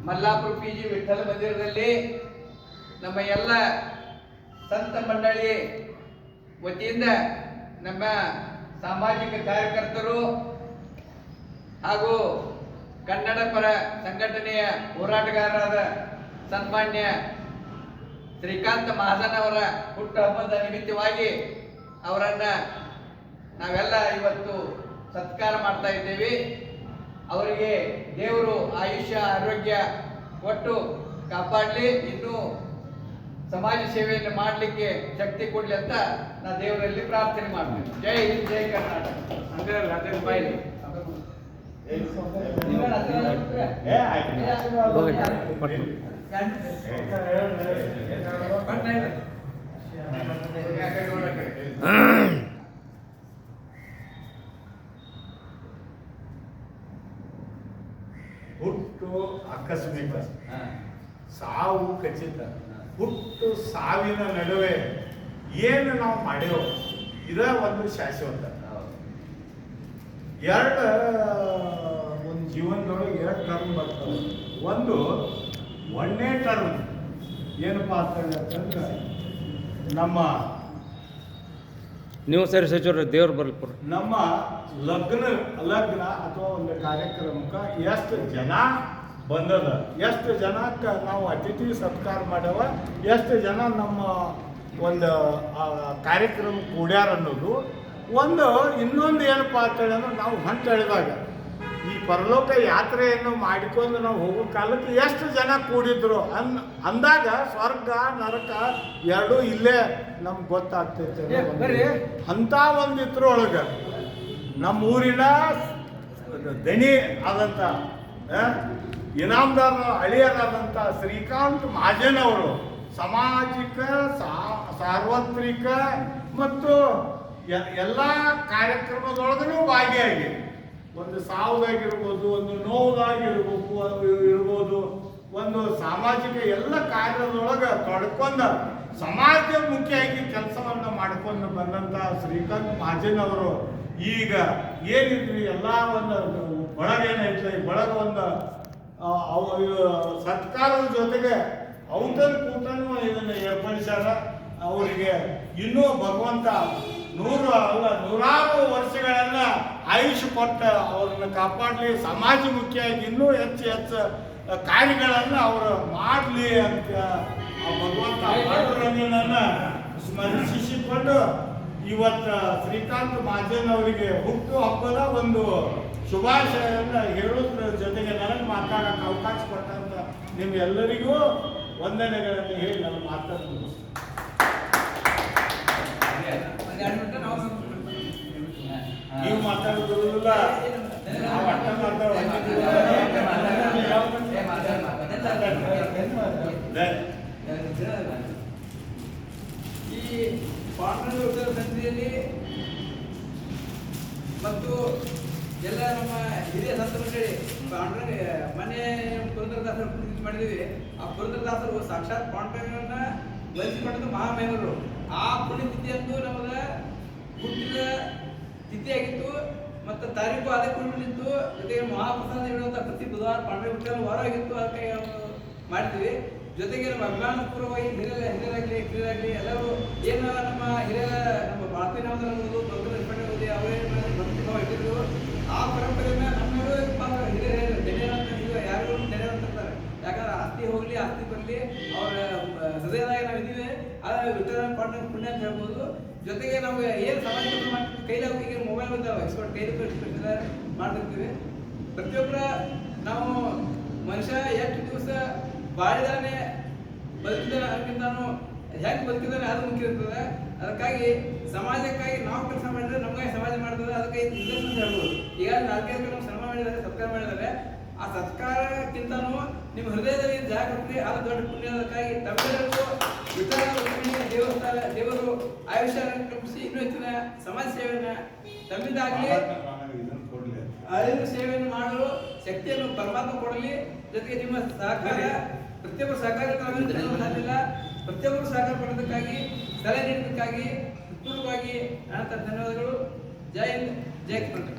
Mallapura PG Vitthala ಮಂದಿರದಲ್ಲಿ ನಮ್ಮ ಎಲ್ಲ ಸಂತ ಮಂಡಳಿ ವತಿಯಿಂದ ನಮ್ಮ ಸಾಮಾಜಿಕ ಕಾರ್ಯಕರ್ತರು ಹಾಗೂ ಕನ್ನಡ ಪರ ಸಂಘಟನೆಯ ಹೋರಾಟಗಾರರಾದ ಸನ್ಮಾನ್ಯ ಶ್ರೀಕಾಂತ್ ಮಹಾಜನ್ ಅವರ ಹುಟ್ಟುಹಬ್ಬದ ನಿಮಿತ್ತವಾಗಿ ಅವರನ್ನ ನಾವೆಲ್ಲ ಇವತ್ತು ಸತ್ಕಾರ ಮಾಡ್ತಾ ಇದ್ದೇವೆ. ಅವರಿಗೆ ದೇವರು ಆಯುಷ್ಯ ಆರೋಗ್ಯ ಕೊಟ್ಟು ಕಾಪಾಡಲಿ, ಇನ್ನೂ ಸಮಾಜ ಸೇವೆಯನ್ನು ಮಾಡಲಿಕ್ಕೆ ಶಕ್ತಿ ಕೊಡಲಿ ಅಂತ ನಾ ದೇವರಲ್ಲಿ ಪ್ರಾರ್ಥನೆ ಮಾಡ್ತೀನಿ. ಜೈ ಹಿಂದ್, ಜೈ ಕರ್ನಾಟಕ. ಹುಟ್ಟು ಆಕಸ್ಮಿಕ, ಸಾವು ಖಚಿತ. ಹುಟ್ಟು ಸಾವಿನ ನಡುವೆ ಏನು ನಾವು ಮಾಡ್ಯೋ ಇದ ಒಂದು ಶಾಶ್ವತ. ಒಂದು ಜೀವನದೊಳಗೆ ಎರಡು ಟರ್ಮ್ ಬರ್ತವೆ. ಒಂದು ಒಂದನೇ ಟರ್ಮ್ ಏನಪ್ಪ ಅಂತಂದ್ರೆ ನಮ್ಮ ನೀವು ಸರಿ ಸಚಿವರು ದೇವ್ರು ಬರ್ಲಿಪ್ಪ ನಮ್ಮ ಲಗ್ನ ಅಥವಾ ಒಂದು ಕಾರ್ಯಕ್ರಮಕ್ಕೆ ಎಷ್ಟು ಜನ ಬಂದದ, ಎಷ್ಟು ಜನಕ್ಕೆ ನಾವು ಅತಿಥಿ ಸತ್ಕಾರ ಮಾಡ್ಯಾವ, ಎಷ್ಟು ಜನ ನಮ್ಮ ಒಂದು ಕಾರ್ಯಕ್ರಮ ಕೂಡ್ಯಾರ ಅನ್ನೋದು ಒಂದು. ಇನ್ನೊಂದು ಏನಪ್ಪ ಅಂತೇಳಿ ಅಂದ್ರೆ ನಾವು ಹೊಂಟು ಎಳೆದಾಗ ಈ ಪರಲೋಕ ಯಾತ್ರೆಯನ್ನು ಮಾಡಿಕೊಂಡು ನಾವು ಹೋಗೋ ಕಾಲಕ್ಕೆ ಎಷ್ಟು ಜನ ಕೂಡಿದ್ರು ಅಂದಾಗ ಸ್ವರ್ಗ ನರಕ ಎರಡೂ ಇಲ್ಲೇ ನಮ್ಗೆ ಗೊತ್ತಾಗ್ತೈತೆ. ಅಂಥ ಒಂದು ಇದ್ರೊಳಗೆ ನಮ್ಮ ಊರಿನ ದಣಿ ಆದಂಥ ಇನಾಮದಾರ ಅಳಿಯರಾದಂಥ ಶ್ರೀಕಾಂತ್ ಮಹಾಜನ್ ಅವರು ಸಾಮಾಜಿಕ ಸಾರ್ವತ್ರಿಕ ಮತ್ತು ಎಲ್ಲ ಕಾರ್ಯಕ್ರಮದೊಳಗೂ ಭಾಗಿಯಾಗಿ ಒಂದು ಸಾವುದಾಗಿರ್ಬೋದು, ಒಂದು ನೋವುದಾಗಿರ್ಬೋದು, ಒಂದು ಸಾಮಾಜಿಕ ಎಲ್ಲ ಕಾರ್ಯದೊಳಗೆ ತೊಡ್ಕೊಂಡ ಸಮಾಜಮುಖಿಯಾಗಿ ಕೆಲಸವನ್ನು ಮಾಡ್ಕೊಂಡು ಬಂದಂಥ ಶ್ರೀಕಾಂತ್ ಮಹಾಜನ್ ಅವರು ಈಗ ಏನಿದ್ರಿ ಎಲ್ಲ ಒಂದು ಬಳಗ ಏನೈತೆ, ಬಳಗ ಒಂದು ಸತ್ಕಾರದ ಜೊತೆಗೆ ಔತಣ ಕೂಟನೂ ಇದನ್ನು ಏರ್ಪಡಿಸ್ಯಾರ. ಅವರಿಗೆ ಇನ್ನೂ ಭಗವಂತ ನೂರಾರು ವರ್ಷಗಳನ್ನ ಆಯುಷ್ ಕೊಟ್ಟ ಅವ್ರನ್ನ ಕಾಪಾಡಲಿ, ಸಮಾಜಮುಖಿಯಾಗಿ ಇನ್ನೂ ಹೆಚ್ಚು ಕಾರ್ಯಗಳನ್ನು ಅವರು ಮಾಡಲಿ ಅಂತ ಭಗವಂತ ಪಾಂಡುರಂಗನನ್ನ ಸ್ಮರಿಸಿಕೊಂಡು ಇವತ್ತು ಶ್ರೀಕಾಂತ್ ಮಹಾಜನ್ ಅವರಿಗೆ ಹುಟ್ಟು ಹಬ್ಬದ ಒಂದು ಶುಭಾಶಯವನ್ನು ಹೇಳೋದ್ರ ಜೊತೆಗೆ ನನಗೆ ಮಾತಾಡೋಕೆ ಅವಕಾಶ ಕೊಟ್ಟಂತ ನಿಮ್ಮೆಲ್ಲರಿಗೂ ವಂದನೆಗಳನ್ನು ಹೇಳಿ ನಾನು ಮಾತಾಡ್ತೀನಿ. ನೀವು ಮಾತಾಡೋದಿಲ್ಲ, ನಾವು ಅಟ್ಟ ಈ ಪಾಂಡುರಂಗ ಉತ್ಸವ ಸಮಿತಿಯಲ್ಲಿ ಮತ್ತು ಎಲ್ಲ ನಮ್ಮ ಹಿರಿಯ ಸಂತ ಮಂಡಳಿ ಪಾಂಡುರಂಗ ಮನೆ ಪುರಂದರದಾಸರು ಪ್ರತಿಷ್ಠೆ ಮಾಡಿದ್ದೀವಿ. ಆ ಪುರಂದರದಾಸರು ಸಾಕ್ಷಾತ್ ಪಾಂಡುರಂಗನ ವಹಿಸಿಕೊಂಡದ್ದು ಮಹಾಮಹಿಮರು. ಆ ಪುಣ್ಯತಿಥಿಯಂದು ನಮಗ ಹುಟ್ಟಿದ ತಿಥಿಯಾಗಿತ್ತು ಮತ್ತು ತಾರೀಕು ಅದೇ ಕುರಿತು ಜೊತೆಗೆ ಮಹಾಪ್ರಸಾದ ನೀಡುವಂಥ ಪ್ರತಿ ಬುಧವಾರ ಪಾಂಡುರಂಗ ಹುಟ್ಟಿದ ವಾರ ಆಗಿತ್ತು. ಅದಕ್ಕೆ ಮಾಡ್ತೀವಿ. ಜೊತೆಗೆ ನಮ್ಮ ಅಭಿಮಾನಪೂರ್ವವಾಗಿ ಹಿರಿಯರಾಗಲಿ ಕಿರಿಯರಾಗಲಿ ಎಲ್ಲರೂ ಏನು ನಮ್ಮ ನಮ್ಮ ಬಾಪಿ ನಾಮದ ಓದಿ ಅವರೇನು ಭಕ್ತಿಭಾವ ಇಟ್ಟಿದ್ರು ಆ ಪರಂಪರೆಯನ್ನ ನಮ್ಮೆಲ್ಲರೂ ಹಿರಿಯರು ನೆನೆಯುವಂತ ಯಾರು ನೆನೆಯುವಂತಿರ್ತಾರೆ. ಯಾಕಂದ್ರೆ ಆಸ್ತಿ ಹೋಗ್ಲಿ ಆಸ್ತಿ ಬರಲಿ ಅವರ ಹೃದಯದಾಗ ನಾವು ಇದ್ದೀವಿ. ಆದರೆ ವಿಠಲ ಪಾಂಡುರಂಗ ಪುಣ್ಯ ಅಂತ ಹೇಳ್ಬೋದು. ಜೊತೆಗೆ ನಾವು ಏನು ಸಮಾಜ ಮಾಡ್ತೀವಿ ಕೈಲಿ ಈಗ ಮೊಬೈಲ್ ಬಂದಾವ ಎಕ್ಸ್ಪರ್ಟ್ ಕೈಲಿ ಮಾಡ್ತಿರ್ತೀವಿ. ಪ್ರತಿಯೊಬ್ಬರ ನಾವು ಮನುಷ್ಯ ಎಷ್ಟು ದಿವಸ ಬಾಳಿದಾನೆ ಬದುಕಿದಾನೆ ಅದಕ್ಕಿಂತಾನು ಹೆಂಗೆ ಬದುಕಿದಾನೆ ಅದು ಮುಖ್ಯ ಇರ್ತದೆ. ಅದಕ್ಕಾಗಿ ಸಮಾಜಕ್ಕಾಗಿ ನಾವು ಕೆಲಸ ಮಾಡಿದ್ರೆ ನಮಗೆ ಸಮಾಜ ಮಾಡ್ತದೆ. ಅದಕ್ಕೆ ನಿದರ್ಶನ ಹೇಳ್ಬೋದು. ಈಗ 4 ಜನ ನಾವು ಶ್ರಮ ಮಾಡಿದ್ದಾರೆ, ಸತ್ಕಾರ ಮಾಡಿದ್ದಾರೆ. ಆ ಸತ್ಕಾರಕ್ಕಿಂತನೂ ನಿಮ್ಮ ಹೃದಯದಲ್ಲಿ ಜಾಗ ಕೊಟ್ಟರೆ ಅದು ದೊಡ್ಡ ಪುಣ್ಯ. ಅದಕ್ಕಾಗಿ ತಮ್ಮೆಲ್ಲರಿಗೂ ದೇವರು ಆಯುಷ್ಯ ಕಲ್ಪಿಸಿ ಇನ್ನೂ ಹೆಚ್ಚಿನ ಸಮಾಜ ಸೇವೆಯನ್ನ ತಮ್ಮಿಂದಾಗಲಿ ಸೇವೆಯನ್ನು ಮಾಡಲು ಶಕ್ತಿಯನ್ನು ಪರಮಾತ್ಮ ಕೊಡಲಿ. ಜೊತೆಗೆ ನಿಮ್ಮ ಸಹಕಾರ ಪ್ರತಿಯೊಬ್ಬರು ಸಹಕಾರ ಸಾಧ್ಯವಿಲ್ಲ. ಪ್ರತಿಯೊಬ್ಬರು ಸಹಕಾರ ಪಡೆದಕ್ಕಾಗಿ ಸಲಹೆ ನೀಡಿದ್ದಕ್ಕಾಗಿ ಪೂರ್ವವಾಗಿ ಧನ್ಯವಾದಗಳು. ಜೈ ಹಿಂದ್, ಜೈ ಕರ್ನಾಟಕ.